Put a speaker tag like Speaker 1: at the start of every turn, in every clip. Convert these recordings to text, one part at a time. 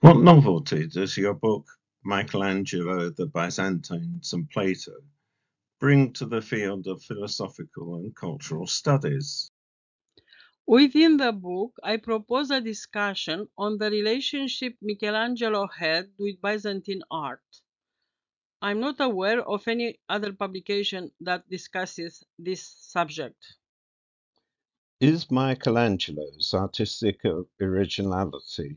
Speaker 1: What novelty does your book, Michelangelo, the Byzantines and Plato, bring to the field of philosophical and cultural studies?
Speaker 2: Within the book, I propose a discussion on the relationship Michelangelo had with Byzantine art. I'm not aware of any other publication that discusses this subject.
Speaker 1: Is Michelangelo's artistic originality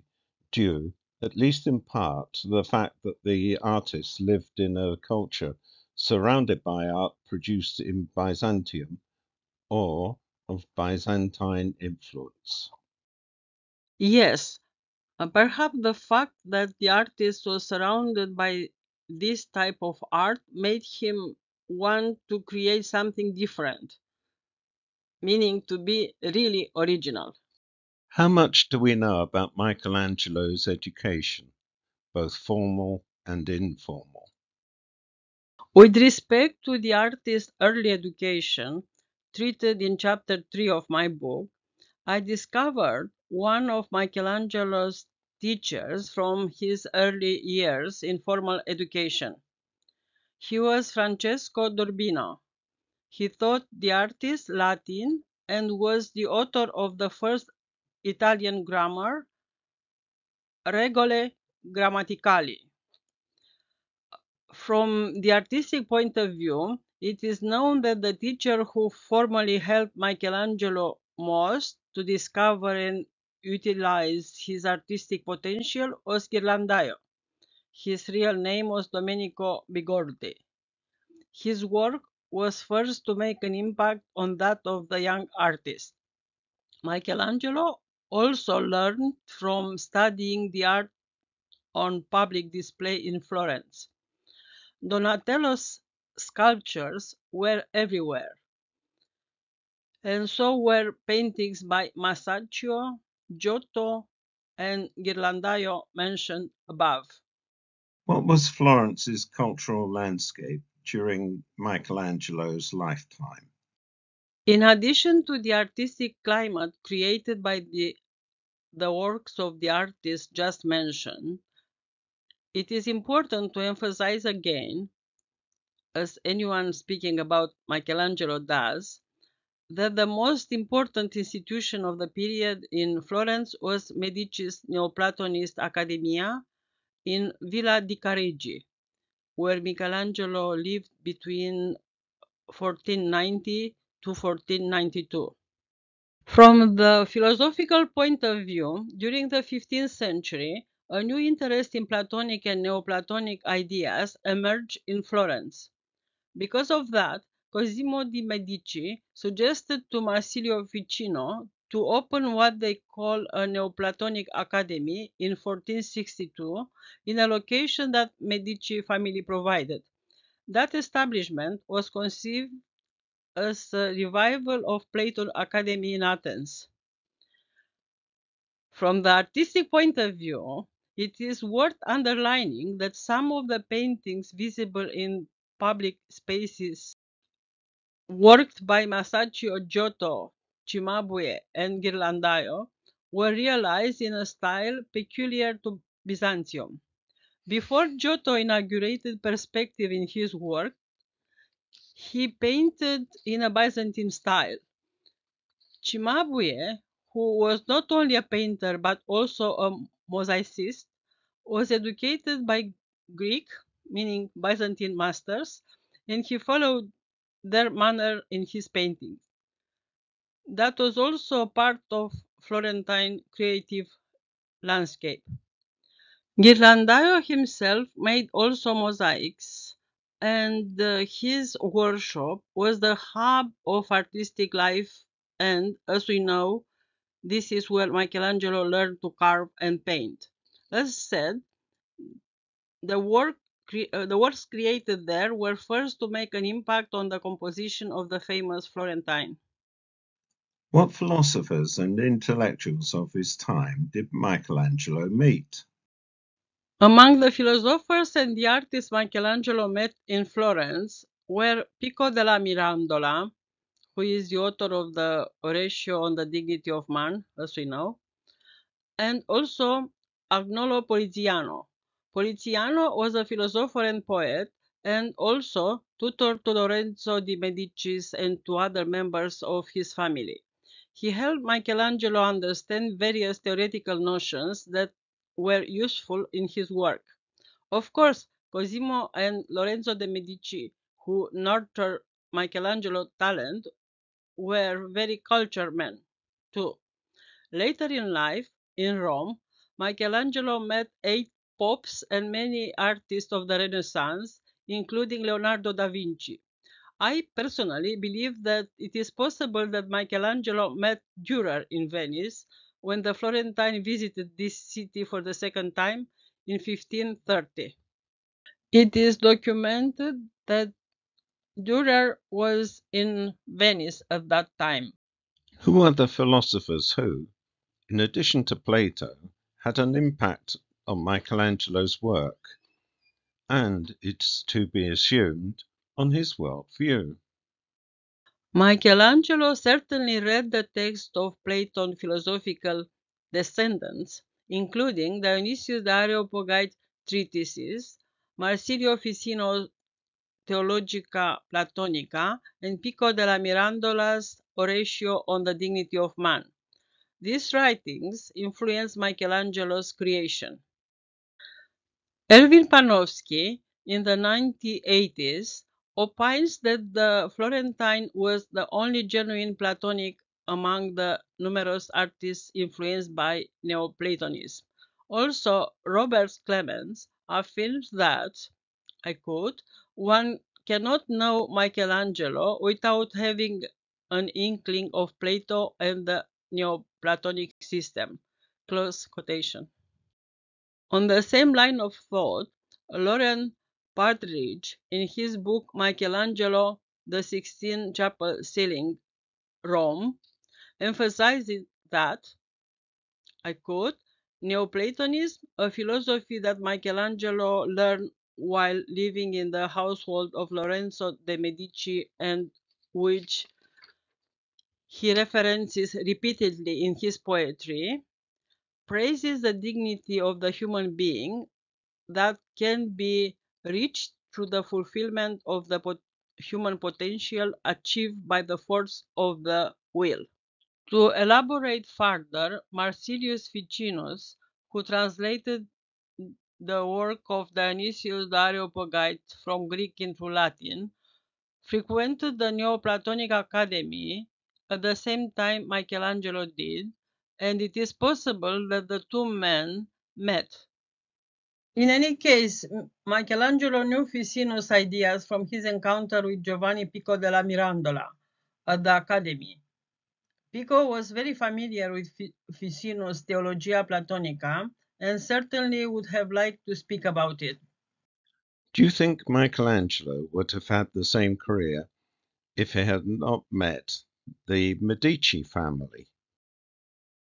Speaker 1: due, at least in part, to the fact that the artist lived in a culture surrounded by art produced in Byzantium, or of Byzantine influence?
Speaker 2: Yes, perhaps the fact that the artist was surrounded by this type of art made him want to create something different, meaning to be really original.
Speaker 1: How much do we know about Michelangelo's education, both formal and informal?
Speaker 2: With respect to the artist's early education, treated in chapter 3 of my book, I discovered one of Michelangelo's teachers from his early years in formal education. He was Francesco d'Urbino. He taught the artist Latin and was the author of the first Italian grammar, Regole Grammaticali. From the artistic point of view, it is known that the teacher who formally helped Michelangelo most to discover and utilize his artistic potential was Ghirlandaio. His real name was Domenico Bigordi. His work was first to make an impact on that of the young artist. Michelangelo also learned from studying the art on public display in Florence. Donatello's sculptures were everywhere, and so were paintings by Masaccio, Giotto, and Ghirlandaio mentioned above.
Speaker 1: What was Florence's cultural landscape during Michelangelo's lifetime?
Speaker 2: In addition to the artistic climate created by the works of the artists just mentioned, it is important to emphasize again, as anyone speaking about Michelangelo does, that the most important institution of the period in Florence was Medici's Neoplatonist Academia in Villa di Careggi, where Michelangelo lived between 1490 to 1492. From the philosophical point of view, during the 15th century, a new interest in Platonic and Neoplatonic ideas emerged in Florence. Because of that, Cosimo di Medici suggested to Marsilio Ficino to open what they call a Neoplatonic Academy in 1462 in a location that Medici family provided. That establishment was conceived as a revival of Plato's Academy in Athens. From the artistic point of view, it is worth underlining that some of the paintings visible in public spaces worked by Masaccio Giotto, Cimabue, and Ghirlandaio were realized in a style peculiar to Byzantium. Before Giotto inaugurated perspective in his work, he painted in a Byzantine style. Cimabue, who was not only a painter but also a mosaicist, was educated by Greek, meaning Byzantine masters, and he followed their manner in his paintings. That was also part of Florentine creative landscape. Ghirlandaio himself made also mosaics, and his workshop was the hub of artistic life, and as we know, this is where Michelangelo learned to carve and paint. As said, the works created there were first to make an impact on the composition of the famous Florentine.
Speaker 1: What philosophers and intellectuals of his time did Michelangelo meet?
Speaker 2: Among the philosophers and the artists Michelangelo met in Florence were Pico della Mirandola, who is the author of the Oratio on the Dignity of Man, as we know, and also Agnolo Poliziano. Poliziano was a philosopher and poet, and also tutor to Lorenzo de' Medici and to other members of his family. He helped Michelangelo understand various theoretical notions that were useful in his work. Of course, Cosimo and Lorenzo de' Medici, who nurtured Michelangelo's talent, were very cultured men, too. Later in life, in Rome, Michelangelo met 8 popes and many artists of the Renaissance, including Leonardo da Vinci. I personally believe that it is possible that Michelangelo met Dürer in Venice when the Florentine visited this city for the second time in 1530. It is documented that Dürer was in Venice at that time.
Speaker 1: Who are the philosophers who, in addition to Plato, had an impact on Michelangelo's work, and, it's to be assumed, on his worldview?
Speaker 2: Michelangelo certainly read the text of Platon's philosophical descendants, including Dionysius the Areopagite treatises, Marsilio Ficino's Theologia Platonica, and Pico della Mirandola's Oratio on the Dignity of Man. These writings influenced Michelangelo's creation. Erwin Panofsky, in the 1980s, opines that the Florentine was the only genuine Platonic among the numerous artists influenced by Neoplatonism. Also, Robert Clemens affirms that, I quote, one cannot know Michelangelo without having an inkling of Plato and the Neoplatonic system. Close quotation. On the same line of thought, Lauren Partridge, in his book Michelangelo, the Sixtine Chapel Ceiling, Rome, emphasizes that, I quote, Neoplatonism, a philosophy that Michelangelo learned while living in the household of Lorenzo de' Medici and which he references repeatedly in his poetry, praises the dignity of the human being that can be reached through the fulfillment of the human potential achieved by the force of the will. To elaborate further, Marsilius Ficinus, who translated the work of Dionysius the Areopagite from Greek into Latin, frequented the Neoplatonic Academy at the same time Michelangelo did, and it is possible that the two men met. In any case, Michelangelo knew Ficino's ideas from his encounter with Giovanni Pico della Mirandola at the Academy. Pico was very familiar with Ficino's Theologia Platonica and certainly would have liked to speak about it.
Speaker 1: Do you think Michelangelo would have had the same career if he had not met the Medici family?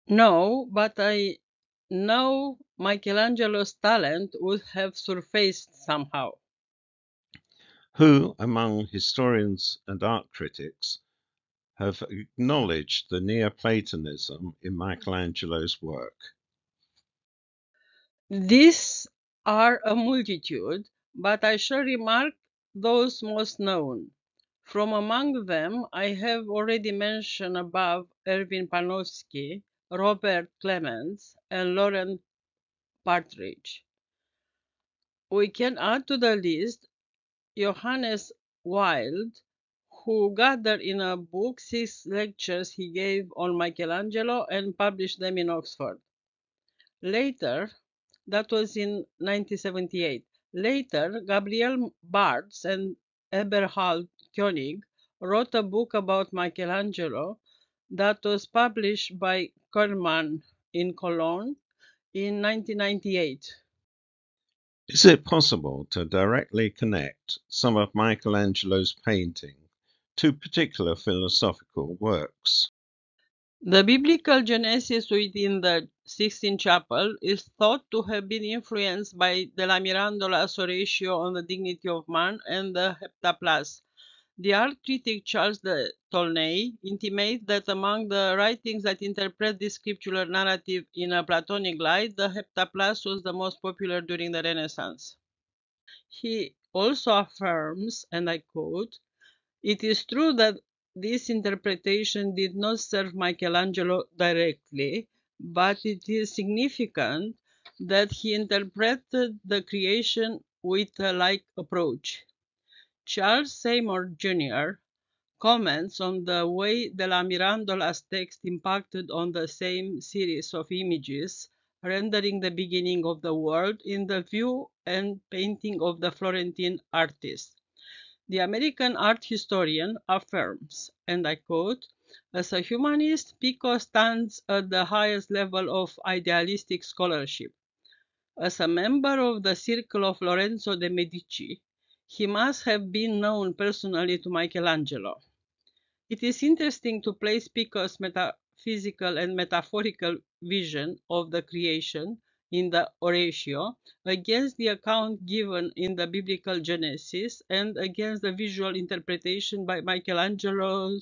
Speaker 2: No, but I know Michelangelo's talent would have surfaced somehow.
Speaker 1: Who, among historians and art critics, have acknowledged the Neoplatonism in Michelangelo's work?
Speaker 2: These are a multitude, but I shall remark those most known. From among them, I have already mentioned above Erwin Panofsky, Robert Clemens, and Lauren Partridge. We can add to the list Johannes Wilde, who gathered in a book 6 lectures he gave on Michelangelo and published them in Oxford. Later, that was in 1978. Later, Gabriel Bartz and Eberhard Koenig wrote a book about Michelangelo that was published by Kerman in Cologne in 1998.
Speaker 1: Is it possible to directly connect some of Michelangelo's painting to particular philosophical works?
Speaker 2: The biblical Genesis within the Sixtine Chapel is thought to have been influenced by della Mirandola's Oratio on the Dignity of Man and the Heptaplas. The art critic Charles de Tolnay intimates that among the writings that interpret this scriptural narrative in a Platonic light, the Heptaplas was the most popular during the Renaissance. He also affirms, and I quote, "It is true that this interpretation did not serve Michelangelo directly, but it is significant that he interpreted the creation with a like approach." Charles Seymour Jr. comments on the way de la Mirandola's text impacted on the same series of images, rendering the beginning of the world in the view and painting of the Florentine artist. The American art historian affirms, and I quote, "As a humanist, Pico stands at the highest level of idealistic scholarship. As a member of the circle of Lorenzo de' Medici, he must have been known personally to Michelangelo. It is interesting to place Pico's metaphysical and metaphorical vision of the creation in the Oratio against the account given in the biblical Genesis and against the visual interpretation by Michelangelo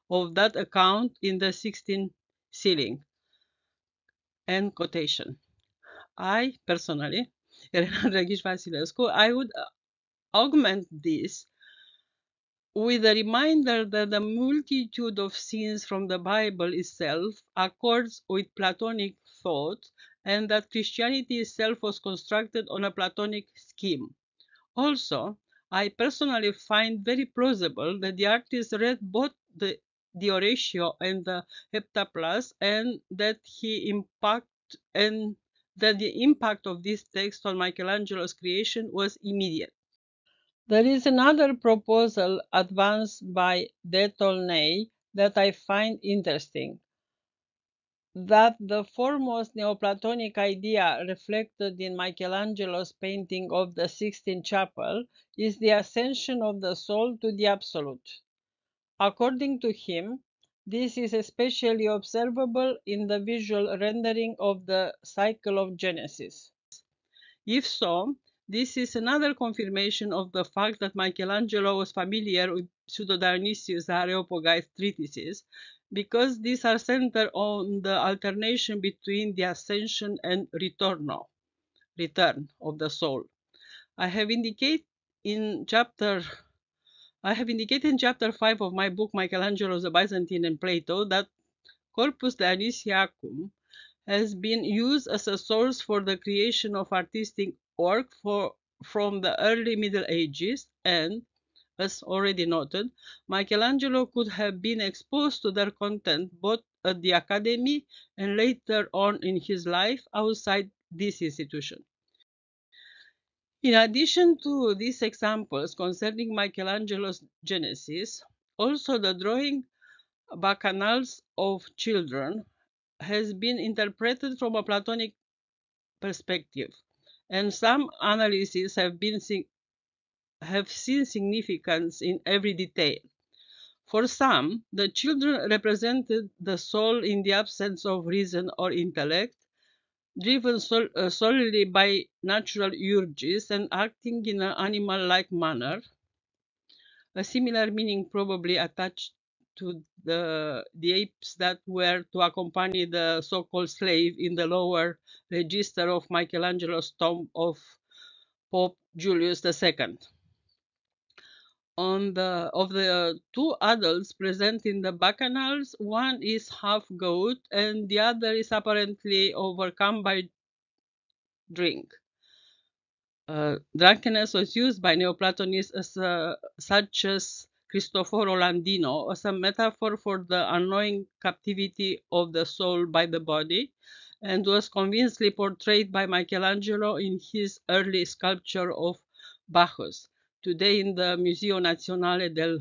Speaker 2: of that account in the Sixtine Ceiling." End quotation. I personally, Elena Draghici-Vasilescu, I would augment this with a reminder that the multitude of scenes from the Bible itself accords with Platonic thought, and that Christianity itself was constructed on a Platonic scheme. Also, I personally find very plausible that the artist read both the Oratio and the Heptaplas, and that the impact of this text on Michelangelo's creation was immediate. There is another proposal advanced by de Tolnay that I find interesting, that the foremost Neoplatonic idea reflected in Michelangelo's painting of the Sixtine Chapel is the ascension of the soul to the absolute. According to him, this is especially observable in the visual rendering of the cycle of Genesis. If so, this is another confirmation of the fact that Michelangelo was familiar with Pseudo-Dionysius Areopagites treatises, because these are centered on the alternation between the ascension and return of the soul. I have indicated in chapter 5 of my book, Michelangelo, the Byzantine and Plato, that Corpus Dionysiacum has been used as a source for the creation of artistic work from the early Middle Ages, and, as already noted, Michelangelo could have been exposed to their content both at the Academy and later on in his life outside this institution. In addition to these examples concerning Michelangelo's Genesis, also the drawing bacchanals of children has been interpreted from a Platonic perspective, and some analyses have seen significance in every detail. For some, the children represented the soul in the absence of reason or intellect, driven solely by natural urges and acting in an animal-like manner. A similar meaning probably attached to the apes that were to accompany the so-called slave in the lower register of Michelangelo's tomb of Pope Julius II. Of the two adults present in the bacchanals, one is half goat and the other is apparently overcome by drink. Drunkenness was used by Neoplatonists such as Cristoforo Landino as a metaphor for the annoying captivity of the soul by the body, and was convincingly portrayed by Michelangelo in his early sculpture of Bacchus, today in the Museo Nazionale del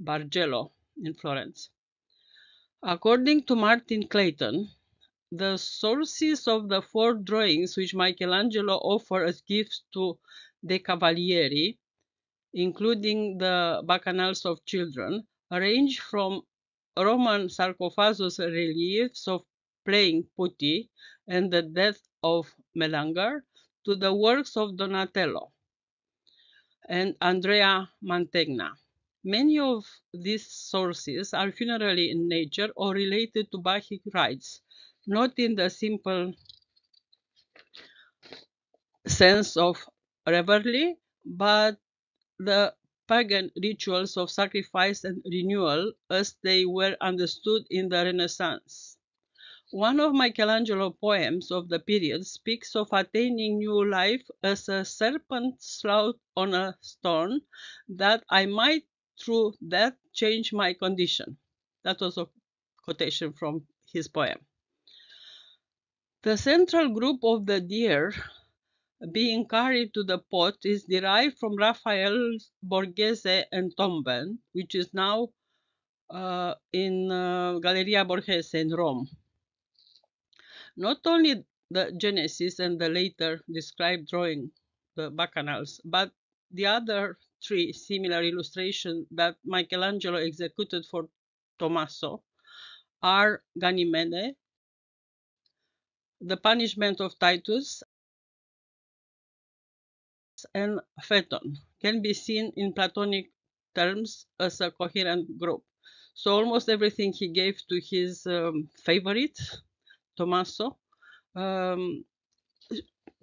Speaker 2: Bargello in Florence. According to Martin Clayton, the sources of the 4 drawings which Michelangelo offered as gifts to De Cavalieri, including the bacchanals of children, range from Roman sarcophagus reliefs of playing putti and the death of Melanger to the works of Donatello and Andrea Mantegna. Many of these sources are funerary in nature or related to Bacchic rites, not in the simple sense of revelry, but the pagan rituals of sacrifice and renewal as they were understood in the Renaissance. One of Michelangelo's poems of the period speaks of attaining new life as a serpent sloughed on a stone, that I might through that change my condition. That was a quotation from his poem. The central group of the deer being carried to the pot is derived from Raphael's Borghese entombment, which is now in Galleria Borghese in Rome. Not only the Genesis and the later described drawing, the bacchanals, but the other three similar illustrations that Michelangelo executed for Tommaso are Ganymede, the punishment of Titus, and Phaeton, can be seen in Platonic terms as a coherent group. So almost everything he gave to his favorite, Tommaso,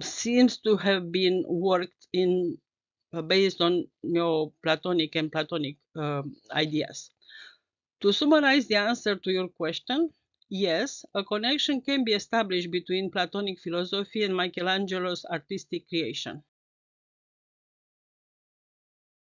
Speaker 2: seems to have been worked in based on Neoplatonic and Platonic ideas. To summarize the answer to your question, yes, a connection can be established between Platonic philosophy and Michelangelo's artistic creation.